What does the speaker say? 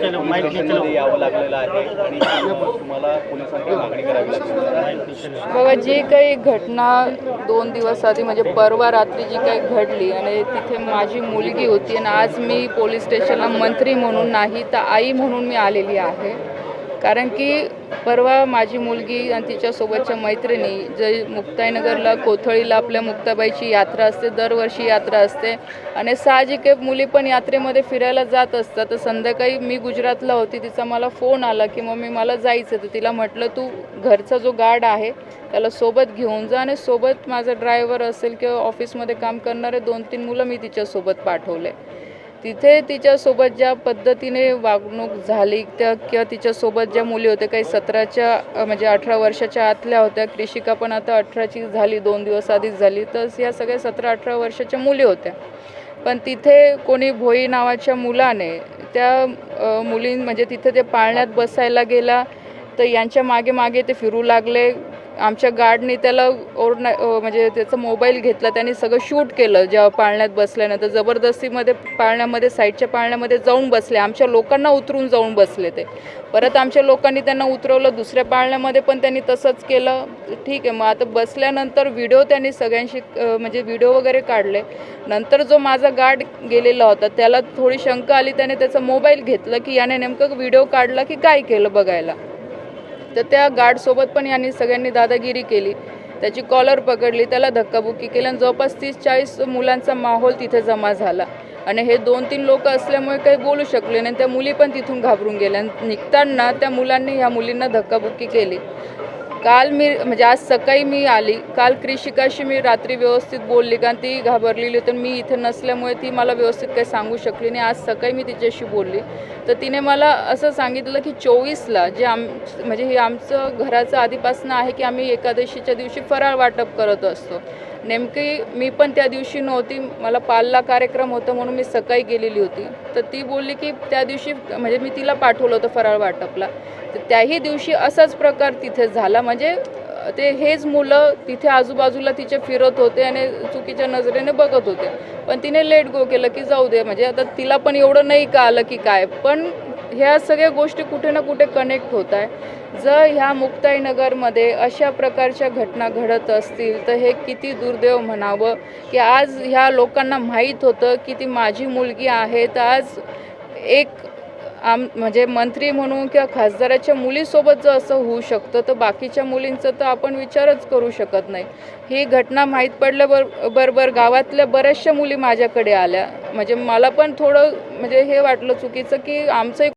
यावं लागलेलं आहे आणि तुम्हाला पोलिसांकडे मागणी करावी लागली। बघा, जी काही घटना 2 दिवस आधी म्हणजे परवा रात्री जी काही घडली आणि तिथे माझी मुलगी होती आणि आज मी पोलीस स्टेशनला मंत्री म्हणून नाही तर आई म्हणून मी आलेली आहे। कारण की परवा माझी मुलगी आणि तिच्यासोबतच्या मैत्रिणी जे मुक्ताईनगरला कोथळीला आपल्या मुक्ताबाईची यात्रा असते, दरवर्षी यात्रा असते आणि साहजिक आहे मुली पण यात्रेमध्ये फिरायला जात असतात। तर संध्याकाळी मी गुजरातला होती, तिचा मला फोन आला की मम्मी मला जायचं। तर तिला म्हटलं तू घरचा जो गार्ड आहे त्याला सोबत घेऊन जा आणि सोबत माझा ड्रायव्हर असेल किंवा ऑफिसमध्ये काम करणारे 2-3 मुलं मी तिच्यासोबत पाठवले। तिथे तिच्यासोबत ज्या पद्धतीने वागणूक झाली किंवा तिच्यासोबत ज्या मुली होत्या काही 17च्या म्हणजे 18 वर्षाच्या आतल्या होत्या, कृषिका पण आता 18ची झाली, 2 दिवस आधीच झाली, तर या सगळ्या 17-18 वर्षाच्या मुली होत्या। पण तिथे कोणी भोई नावाच्या मुलाने त्या मुली म्हणजे तिथे ते पाळण्यात बसायला गेला तर यांच्या मागे मागे ते फिरू लागले। आमच्या गार्डनी त्याला म्हणजे त्याचा मोबाईल घेतला, त्यांनी सगळं शूट केलं। जेव्हा पाळण्यात बसल्यानंतर जबरदस्तीमध्ये पाळण्यामध्ये साईडच्या पाळण्यामध्ये जाऊन बसले, आमच्या लोकांना उतरून जाऊन बसले ते। परत आमच्या लोकांनी त्यांना उतरवलं, दुसऱ्या पाळण्यामध्ये पण त्यांनी तसंच केलं। ठीक आहे, मग आता बसल्यानंतर व्हिडिओ त्यांनी सगळ्यांशी म्हणजे व्हिडिओ वगैरे काढले। नंतर जो माझा गार्ड गेलेला होता त्याला थोडी शंका आली, त्याने त्याचा मोबाईल घेतला की याने नेमकं व्हिडिओ काढला की काय केलं बघायला। तर त्या गार्डसोबत पण यांनी सगळ्यांनी दादागिरी केली, त्याची कॉलर पकडली, त्याला धक्काबुक्की केली आणि जवळपास 30-40 मुलांचा माहोल तिथे जमा झाला आणि हे 2-3 लोक असल्यामुळे काही बोलू शकले नाही। त्या मुली पण तिथून घाबरून गेल्या आणि निघताना त्या मुलांनी ह्या मुलींना धक्काबुक्की केली। काल मी म्हणजे आज सकाळी मी आली, काल कृषिकाशी मी रात्री व्यवस्थित बोलली कारण ती घाबरलेली होती, मी इथे नसल्यामुळे ती मला व्यवस्थित काही सांगू शकली नाही। आज सकाळी मी तिच्याशी बोलली तर तिने मला असं सांगितलं की 24ला जे म्हणजे हे आमचं घराचं आधीपासून आहे की आम्ही एकादशीच्या दिवशी फराळ वाटप करत असतो। नेमकी मी पण त्या दिवशी नव्हती, मला पालला कार्यक्रम होता म्हणून मी सकाळी गेलेली होती। तर ती बोलली की त्या दिवशी म्हणजे मी तिला पाठवलं होतं फराळ वाटपला, तर त्याही दिवशी असाच प्रकार तिथे झाला। म्हणजे ते हेच मुलं तिथे आजूबाजूला तिचे फिरत होते आणि चुकीच्या नजरेने बघत होते, पण तिने लेट गो केलं की जाऊ दे, म्हणजे आता तिला पण एवढं नाही का आलं की काय। पण ह्या सगळ्या गोष्टी कुठे ना कुठे कनेक्ट होत आहे। जर ह्या मुक्ताईनगरमध्ये अशा प्रकारच्या घटना घडत असतील तर हे किती दुर्दैव म्हणावं की आज ह्या लोकांना माहीत होतं की ती माझी मुलगी आहे, तर आज एक म्हणजे मंत्री म्हणून किंवा खासदाराच्या मुलीसोबत जर असं होऊ शकतं तर बाकीच्या मुलींचं तर आपण विचारच करू शकत नाही। ही घटना माहीत पडल्याबरोबर गावातल्या बऱ्याचशा मुली माझ्याकडे आल्या, म्हणजे मला पण थोडं म्हणजे हे वाटलं चुकीचं की आमचं